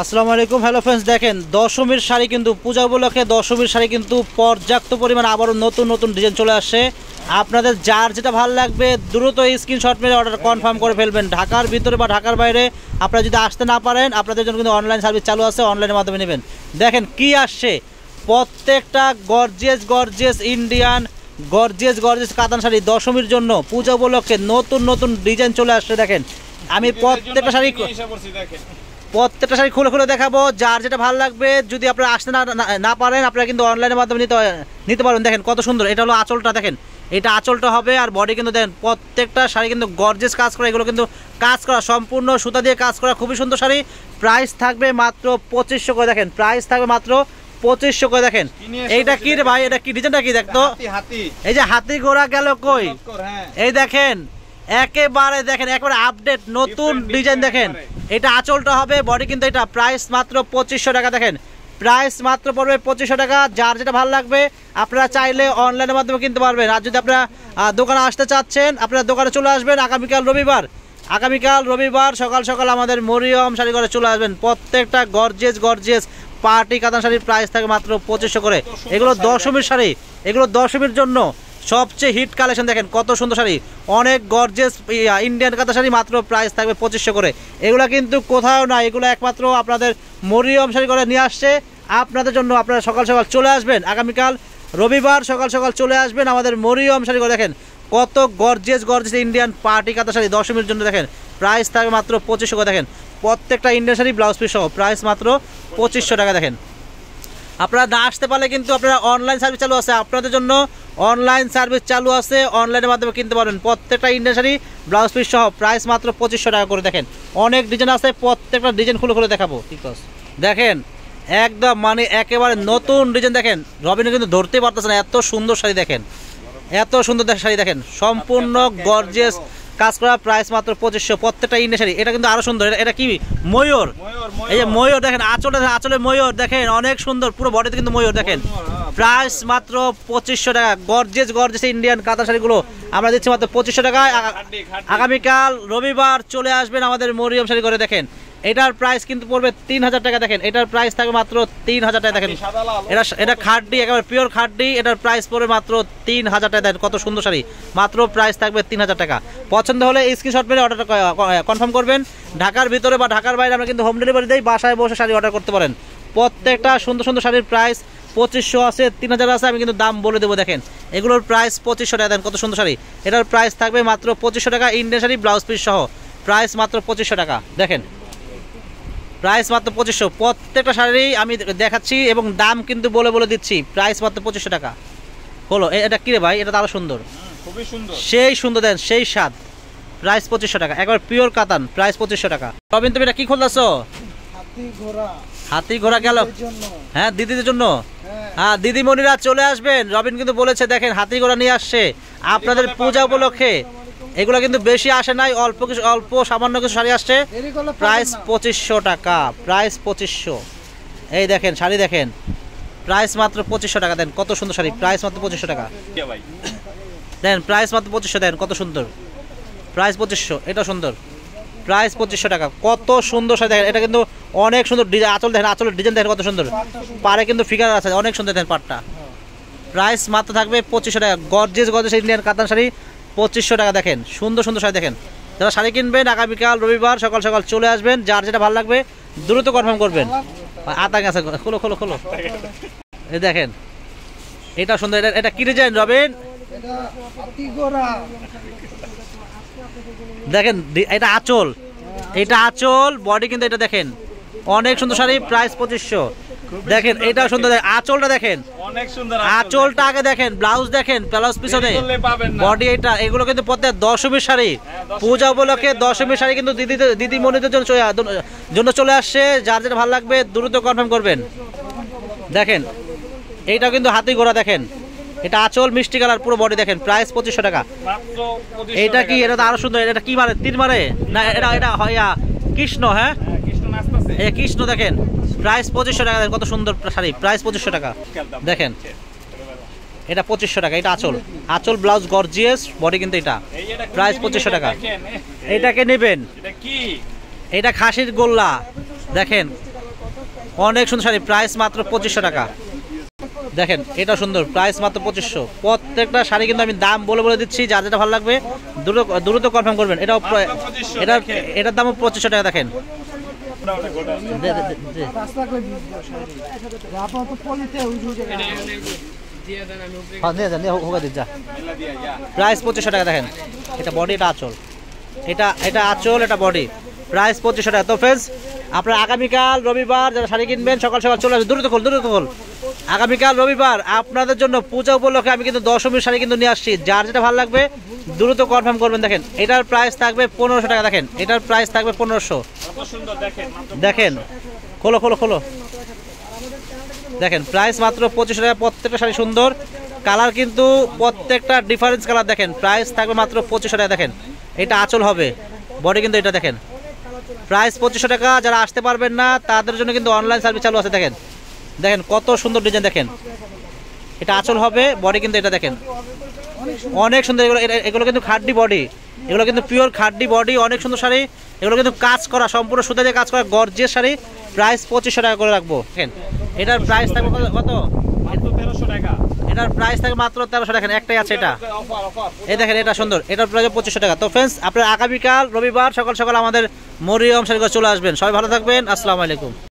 আসসালামু আলাইকুম। Hello friends, দেখেন দশমীর শাড়ি কিন্তু পূজা উপলক্ষে দশমীর শাড়ি কিন্তু পর্যাপ্ত পরিমাণ আবারও নতুন নতুন ডিজাইন চলে আসছে। আপনাদের যার যেটা ভালো লাগবে দ্রুত স্ক্রিনশট মেরে অর্ডার কনফার্ম করে ফেলবেন। ঢাকার ভিতরে বা ঢাকার বাইরে আপনারা যদি আসতে না পারেন, আপনাদের জন্য কিন্তু অনলাইন সার্ভিস চালু আছে, অনলাইনের মাধ্যমে নেবেন। দেখেন কি আসছে, প্রত্যেকটা গর্জিয়াস গর্জিয়াস ইন্ডিয়ান গর্জিয়াস কাতান শাড়ি দশমীর জন্য পূজা উপলক্ষে নতুন নতুন ডিজাইন চলে আসছে। দেখেন আমি প্রত্যেকটা শাড়ি খুলে খুলে দেখাবো। যার যেটা ভালো লাগবে, যদি আপনারা আসতে না পারেন আপনারা কিন্তু অনলাইনের মাধ্যমে নিতে পারেন। দেখেন কত সুন্দর, এটা হলো আঁচলটা। দেখেন এটা আঁচলটা হবে, আর বডি কিন্তু দেখেন প্রত্যেকটা শাড়ি কিন্তু গর্জিয়াস কাজ করা, এগুলো কিন্তু কাজ করা সম্পূর্ণ সুতা দিয়ে কাজ করা, খুবই সুন্দর শাড়ি। প্রাইস থাকবে মাত্র 2500 করে। দেখেন প্রাইস থাকবে মাত্র 2500 করে। দেখেন এইটা কি রে ভাই, এটা কি ডিজাইনটা কি দেখতো? এই যে হাতি ঘোড়া গেল কই, এই দেখেন একেবারে দেখেন একবারে আপডেট নতুন ডিজাইন। দেখেন এটা আঁচলটা হবে, বডি কিন্তু এটা। প্রাইস মাত্র 2500 টাকা। দেখেন প্রাইস মাত্র পড়বে 2500 টাকা। যার যেটা ভালো লাগবে আপনারা চাইলে অনলাইনের মাধ্যমে কিনতে পারবেন। আর যদি আপনারা দোকানে আসতে চাচ্ছেন, আপনারা দোকানে চলে আসবেন আগামীকাল রবিবার সকাল সকাল আমাদের মরিয়ম শাড়ি ঘরে চলে আসবেন। প্রত্যেকটা গর্জিয়াস পার্টি কাতান শাড়ির প্রাইস থাকে মাত্র 2500 করে। এগুলো দশমীর শাড়ি, এগুলো দশমীর জন্য সবচেয়ে হিট কালেকশন। দেখেন কত সুন্দর শাড়ি, অনেক গর্জিয়াস ইন্ডিয়ান কাতান শাড়ি, মাত্র প্রাইস থাকবে 2500 করে। এগুলো কিন্তু কোথাও না, এগুলো একমাত্র আপনাদের মরিয়ম শাড়ি করে নিয়ে আসছে আপনাদের জন্য। আপনারা সকাল সকাল চলে আসবেন, আগামীকাল রবিবার সকাল সকাল চলে আসবেন আমাদের মরিয়ম শাড়ি করে। দেখেন কত গর্জিয়াস ইন্ডিয়ান পার্টি কাতান শাড়ি দশমীর জন্য। দেখেন প্রাইস থাকবে মাত্র 2500 করে। দেখেন প্রত্যেকটা ইন্ডিয়ান শাড়ি ব্লাউজ পিস সহ প্রাইস মাত্র 2500 টাকা। দেখেন আপনারা না আসতে পারলে কিন্তু আপনারা অনলাইন সার্ভিস চালু আছে, আপনাদের জন্য অনলাইন সার্ভিস চালু আছে, অনলাইনের মাধ্যমে কিনতে পারবেন। প্রত্যেকটা ইন্ডিয়ান শাড়ি ব্লাউজ পিস সহ প্রাইস মাত্র 2500 টাকা করে। দেখেন অনেক ডিজাইন আছে, প্রত্যেকটা ডিজাইন খুলে দেখাবো। ঠিক আছে, দেখেন একদম মানে একেবারে নতুন ডিজাইন। দেখেন রবিনে কিন্তু ধরতে পারতেছে না, এত সুন্দর শাড়ি। দেখেন এত সুন্দর শাড়ি, দেখেন সম্পূর্ণ গর্জিয়াস কাজ করা, প্রাইস মাত্র 2500। প্রত্যেকটা ইন্ডিয়ান শাড়ি। এটা কিন্তু আরো সুন্দর, এটা কি ময়ূর, এই যে ময়ূর। দেখেন আঁচলে ময়ূর, দেখেন অনেক সুন্দর, পুরো বডিতে কিন্তু ময়ূর। দেখেন প্রাইস মাত্র 2500 টাকা। গর্জিয়াস ইন্ডিয়ান কাতান শাড়িগুলো আমরা দিচ্ছি মাত্র 2500 টাকায়। আগামীকাল রবিবার চলে আসবেন আমাদের মরিয়ম শাড়ি করে। দেখেন এটার প্রাইস কিন্তু পড়বে 3000 টাকা। দেখেন এটার প্রাইস থাকবে মাত্র 3000 টাকা। দেখেন এটা খাড্ডি, একেবারে পিওর খাড্ডি, এটার প্রাইস পড়বে মাত্র 3000 টাকা। দেখেন কত সুন্দর শাড়ি, মাত্র প্রাইস থাকবে 3000 টাকা। পছন্দ হলে স্ক্রিনশট মেরে অর্ডারটা কনফার্ম করবেন। ঢাকার ভিতরে বা ঢাকার বাইরে আমরা কিন্তু হোম ডেলিভারি দেই, বাসায় বসে শাড়ি অর্ডার করতে পারেন। প্রত্যেকটা সুন্দর শাড়ির প্রাইস 2500 আছে, 3000 আছে, আমি কিন্তু দাম বলে দেবো। দেখেন এগুলোর প্রাইস 2500 টাকা। দেন কত সুন্দর শাড়ি, এটার প্রাইস থাকবে মাত্র 2500 টাকা। ইন্ডিয়ান শাড়ি ব্লাউজ পিস সহ প্রাইস মাত্র 2500 টাকা। দেখেন প্রাইস মাত্র 2500। প্রত্যেকটা শাড়ি আমি দেখাচ্ছি এবং দাম কিন্তু বলে দিচ্ছি। প্রাইস মাত্র 2500 টাকা হলো। এটা কি রে ভাই, এটা তো আরো সুন্দর, খুবই সুন্দর, সেই সুন্দর। দেন সেই স্বাদ, প্রাইস 2500 টাকা। একবার পিওর কাতান, প্রাইস 2500 টাকা। রবিন তুমি এটা কি খুলতেছো? হাতি ঘোড়া গেল, হ্যাঁ দিদিদের জন্য। হ্যাঁ দিদিমণিরা চলে আসবেন, রবিন কিন্তু বলেছে। দেখেন হাতি ঘোড়া নিয়ে আসছে আপনাদের পূজা উপলক্ষে। এগুলো কিন্তু বেশি আসে নাই, অল্প সামান্য কিছু শাড়ি আসছে। প্রাইস 2500 টাকা, প্রাইস 2500। এই দেখেন শাড়ি, দেখেন প্রাইস মাত্র 2500 টাকা। দেন কত সুন্দর শাড়ি, প্রাইস মাত্র 2500 টাকা। দেন প্রাইস মাত্র 2500। দেন কত সুন্দর, প্রাইস 2500। এটা সুন্দর, প্রাইস 2500 টাকা। কত সুন্দর শাড়ি, দেখেন এটা কিন্তু অনেক সুন্দর ডিজাইন। আঁচল দেখেন, আঁচলের ডিজাইন দেখেন কত সুন্দর, পারে কিন্তু ফিগার আছে, অনেক সুন্দর। দেখেন পাটটা, প্রাইস মাত্র থাকবে 2500 টাকা। গর্জিয়াস ইন্ডিয়ান কাতান শাড়ি 2500 টাকা। দেখেন সুন্দর শাড়ি। দেখেন যারা শাড়ি কিনবেন আগামীকাল রবিবার সকাল সকাল চলে আসবেন। যার যেটা ভালো লাগবে দ্রুত কনফার্ম করবেন। আতা গেছে, খোলো। এই দেখেন এটা সুন্দর। এটা কি ডিজাইন রবিন? দেখেন এটা আঁচল, বডি কিন্তু এটা। দেখেন অনেক সুন্দর শাড়ি, প্রাইস 2500। দেখেন এটা সুন্দর, আঁচলটা দেখেন, অনেক সুন্দর আঁচলটা আগে দেখেন, ব্লাউজ দেখেন, ব্লাউজ পিছনে, বডি এটা। এগুলো কিন্তু প্রত্যেক দশমীর শাড়ি, পূজা উপলক্ষে দশমীর শাড়ি কিন্তু দিদিমণিদের জন্য চলে আসছে। যার যেটা ভালো লাগবে দ্রুত কনফার্ম করবেন। দেখেন এইটাও কিন্তু হাতি ঘোড়া। দেখেন এটা আঁচল মিষ্টি কালার, পুরো বডি। দেখেন প্রাইস 2500 টাকা। এটা কি, এটা তো আরো সুন্দর। এটা কি মারে, তীর মারে না? এটা হয় কৃষ্ণ। হ্যাঁ কৃষ্ণ। দেখেন প্রাইস 2500 টাকা। কত সুন্দর শাড়ি, প্রাইস 2500 টাকা। দেখেন এটা 2500 টাকা। এটা আঁচল ব্লাউজ গর্জিয়াস, বডি কিন্তু এটা। প্রাইস 2500 টাকা। এটাকে নেবেন, এটা খাসির গোল্লা। দেখেন অনেক সুন্দর শাড়ি, প্রাইস মাত্র 2500 টাকা। দেখেন এটা সুন্দর, প্রাইস মাত্র 2500। প্রত্যেকটা শাড়ি কিন্তু আমি দাম বলে বলে দিচ্ছি, যার যেটা ভালো লাগবে দ্রুত কনফার্ম করবেন। এটার দামও 2500 টাকা। দেখেন প্রাইস 2500 টাকা। দেখেন এটা বডি, এটা আঁচল, এটা আঁচল, এটা বডি, প্রাইস 2500 টাকা। তো ফ্রেন্ডস আপনারা আগামীকাল রবিবার যারা শাড়ি কিনবেন সকাল সকাল চলে আসবেন, দ্রুত খোল। আগামীকাল রবিবার আপনাদের জন্য পূজা উপলক্ষে আমি কিন্তু দশমীর শাড়ি কিন্তু নিয়ে আসছি, যার যেটা ভালো লাগবে দ্রুত কনফার্ম করবেন। দেখেন এটার প্রাইস থাকবে 1500 টাকা। দেখেন এটার প্রাইস থাকবে 1500। দেখেন খোলো। দেখেন প্রাইস মাত্র 2500 টাকা। প্রত্যেকটা শাড়ি সুন্দর, কালার কিন্তু প্রত্যেকটা ডিফারেন্স কালার। দেখেন প্রাইস থাকবে মাত্র 2500 টাকা। দেখেন এটা আঁচল হবে, বডি কিন্তু এটা। দেখেন প্রাইস 2500 টাকা। যারা আসতে পারবেন না তাদের জন্য কিন্তু অনলাইন সার্ভিস চালু আছে। দেখেন কত সুন্দর ডিজাইন। দেখেন এটা আঁচল হবে, বডি কিন্তু এটা। দেখেন অনেক সুন্দর। এগুলো কিন্তু খাড্ডি বডি, এগুলো কিন্তু পিওর খাড্ডি বডি, অনেক সুন্দর শাড়ি। এগুলো কিন্তু কাজ করা, সম্পূর্ণ সুতা দিয়ে কাজ করা গর্জিয়াস শাড়ি। প্রাইস 2500 টাকা করে রাখবো। দেখেন এটার প্রাইস থাকবে কত? এটার প্রাইস থাকবে মাত্র 1300 টাকা। একটাই আছে এটা, এই দেখেন এটা সুন্দর, এটার প্রাইস 2500 টাকা। তো ফ্রেন্ডস আপনারা আগামীকাল রবিবার সকাল সকাল আমাদের মরিয়ম শাড়িঘর চলে আসবেন। সবাই ভালো থাকবেন, আসসালামু আলাইকুম।